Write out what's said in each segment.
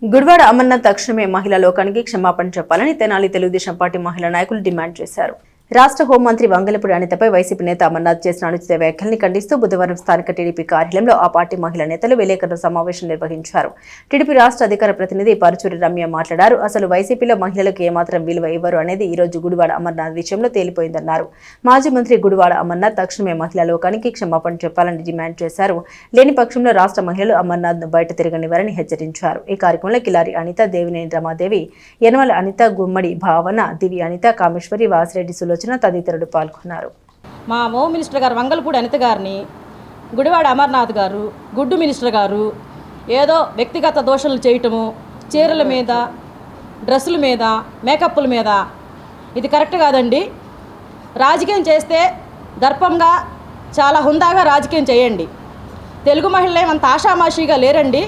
గుడివాడ అమర్నాథ్ తక్షణమే మహిళా లోకానికి క్షమాపణ చెప్పాలని తెనాలి తెలుగుదేశం పార్టీ మహిళా నాయకులు డిమాండ్ చేశారు. రాష్ట్ర హోంమంత్రి వంగలపూడి అనితపై వైసీపీ నేత అమర్నాథ్ చేసిన అనుచిత వ్యాఖ్యల్ని ఖండిస్తూ బుధవారం స్థానిక టీడీపీ కార్యాలయంలో ఆ పార్టీ మహిళా నేతలు విలేకరుల సమావేశం నిర్వహించారు. టీడీపీ రాష్ట్ర అధికార ప్రతినిధి పరుచూరి రమ్య మాట్లాడారు. అసలు వైసీపీలో మహిళలకు ఏమాత్రం విలువ ఇవ్వరు అనేది ఈ రోజు గుడివాడ అమర్నాథ్ విషయంలో తేలిపోయిందన్నారు. మాజీ మంత్రి గుడివాడ అమర్నాథ్ తక్షణమే మహిళా లోకానికి క్షమాపణ చెప్పాలని డిమాండ్ చేశారు. లేని పక్షంలో రాష్ట్ర మహిళలు అమర్నాథ్ ను బయట తిరగనివ్వరని హెచ్చరించారు. ఈ కార్యక్రమంలో కిలారి అనిత, దేవినేని రమాదేవి, యనమల అనిత, గుమ్మడి భావన, దివి అనిత, కామేశ్వరి, వాసిరెడ్డి తదితరులు పాల్గొన్నారు. మా హోమ్ మినిస్టర్ గారు వంగలపూడి అనిత గారిని గుడివాడ అమర్నాథ్ గారు, గుడ్డు మినిస్టర్ గారు ఏదో వ్యక్తిగత దోషణలు చేయటము, చీరల మీద, డ్రెస్సుల మీద, మేకప్ల మీద, ఇది కరెక్ట్ కాదండి. రాజకీయం చేస్తే దర్పంగా చాలా హుందాగా రాజకీయం చేయండి. తెలుగు మహిళలు ఏమంత ఆషామాషిగా లేరండి.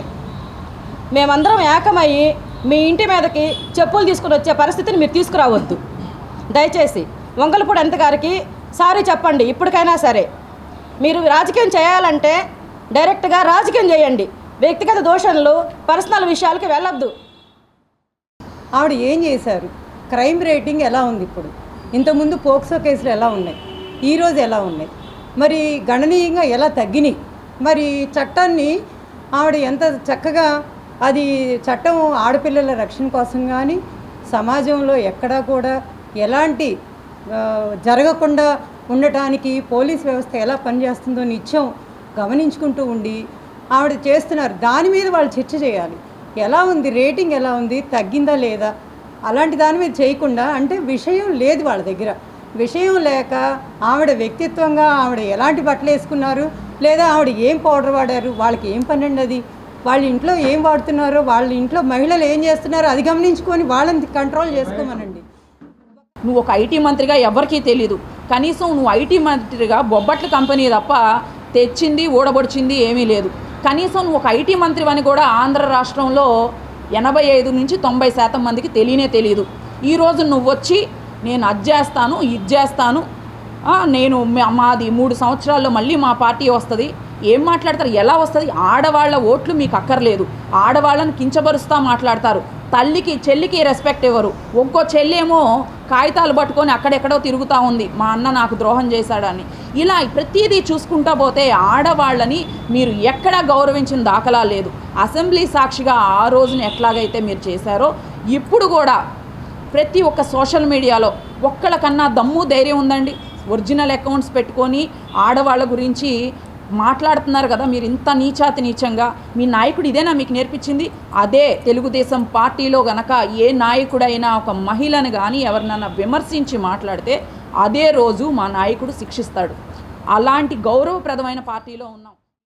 మేమందరం ఏకమయ్యి మీ ఇంటి మీదకి చెప్పులు తీసుకుని వచ్చే పరిస్థితిని మీరు తీసుకురావద్దు. దయచేసి వంగలపూడి అనిత గారికి సారీ చెప్పండి. ఇప్పటికైనా సరే మీరు రాజకీయం చేయాలంటే డైరెక్ట్గా రాజకీయం చేయండి. వ్యక్తిగత దోషణలు, పర్సనల్ విషయాలకి వెళ్ళొద్దు. ఆవిడ ఏం చేశారు? క్రైమ్ రేటింగ్ ఎలా ఉంది? ఇప్పుడు ఇంతకుముందు పోక్సో కేసులు ఎలా ఉన్నాయి, ఈరోజు ఎలా ఉన్నాయి, మరి గణనీయంగా ఎలా తగ్గినాయి? మరి చట్టాన్ని ఆవిడ ఎంత చక్కగా, అది చట్టం ఆడపిల్లల రక్షణ కోసం కానీ సమాజంలో ఎక్కడా కూడా ఎలాంటి జరగకుండా ఉండటానికి పోలీస్ వ్యవస్థ ఎలా పనిచేస్తుందో నిత్యం గమనించుకుంటూ ఉండి ఆవిడ చేస్తున్నారు. దాని మీద వాళ్ళు చర్చ చేయాలి. ఎలా ఉంది రేటింగ్, ఎలా ఉంది, తగ్గిందా లేదా, అలాంటి దాని మీద చేయకుండా, అంటే విషయం లేదు వాళ్ళ దగ్గర. విషయం లేక ఆవిడ వ్యక్తిత్వంగా ఆవిడ ఎలాంటి బట్టలు వేసుకున్నారు, లేదా ఆవిడ ఏం పౌడర్ వాడారు, వాళ్ళకి ఏం పనండి అది, వాళ్ళ ఇంట్లో ఏం వాడుతున్నారో, వాళ్ళ ఇంట్లో మహిళలు ఏం చేస్తున్నారో అది గమనించుకొని వాళ్ళని కంట్రోల్ చేసుకోమనండి. నువ్వు ఒక ఐటీ మంత్రిగా ఎవరికీ తెలీదు. కనీసం నువ్వు ఐటీ మంత్రిగా బొబ్బట్ల కంపెనీ తప్ప తెచ్చింది, ఊడబొడిచింది ఏమీ లేదు. కనీసం నువ్వు ఒక ఐటీ మంత్రి అని కూడా ఆంధ్ర రాష్ట్రంలో 85 నుంచి 90% మందికి తెలియదు. ఈరోజు నువ్వు వచ్చి నేను అది చేస్తాను, ఇది చేస్తాను, నేను మాది 3 సంవత్సరాల్లో మళ్ళీ మా పార్టీ వస్తుంది, ఏం మాట్లాడతారు? ఎలా వస్తుంది? ఆడవాళ్ళ ఓట్లు మీకు అక్కర్లేదు. ఆడవాళ్ళని కించపరుస్తూ మాట్లాడతారు. తల్లికి, చెల్లికి రెస్పెక్ట్ ఇవ్వరు. ఒక్కో చెల్లేమో కాగితాలు పట్టుకొని అక్కడెక్కడో తిరుగుతూ ఉంది, మా అన్న నాకు ద్రోహం చేశాడని. ఇలా ప్రతిదీ చూసుకుంటా పోతే ఆడవాళ్ళని మీరు ఎక్కడా గౌరవించిన దాఖలా లేదు. అసెంబ్లీ సాక్షిగా ఆ రోజున ఎట్లాగైతే మీరు చేశారో ఇప్పుడు కూడా ప్రతి ఒక్క సోషల్ మీడియాలో ఒక్కళ్ళకన్నా దమ్ము ధైర్యం ఉందండి? ఒరిజినల్ అకౌంట్స్ పెట్టుకొని ఆడవాళ్ళ గురించి మాట్లాడుతున్నారు కదా మీరు ఇంత నీచంగా. మీ నాయకుడు ఇదేనా మీకు నేర్పించింది? అదే తెలుగుదేశం పార్టీలో గనక ఏ నాయకుడైనా ఒక మహిళను కానీ ఎవరినైనా విమర్శించి మాట్లాడితే అదే రోజు మా నాయకుడు శిక్షిస్తాడు. అలాంటి గౌరవప్రదమైన పార్టీలో ఉన్నాం.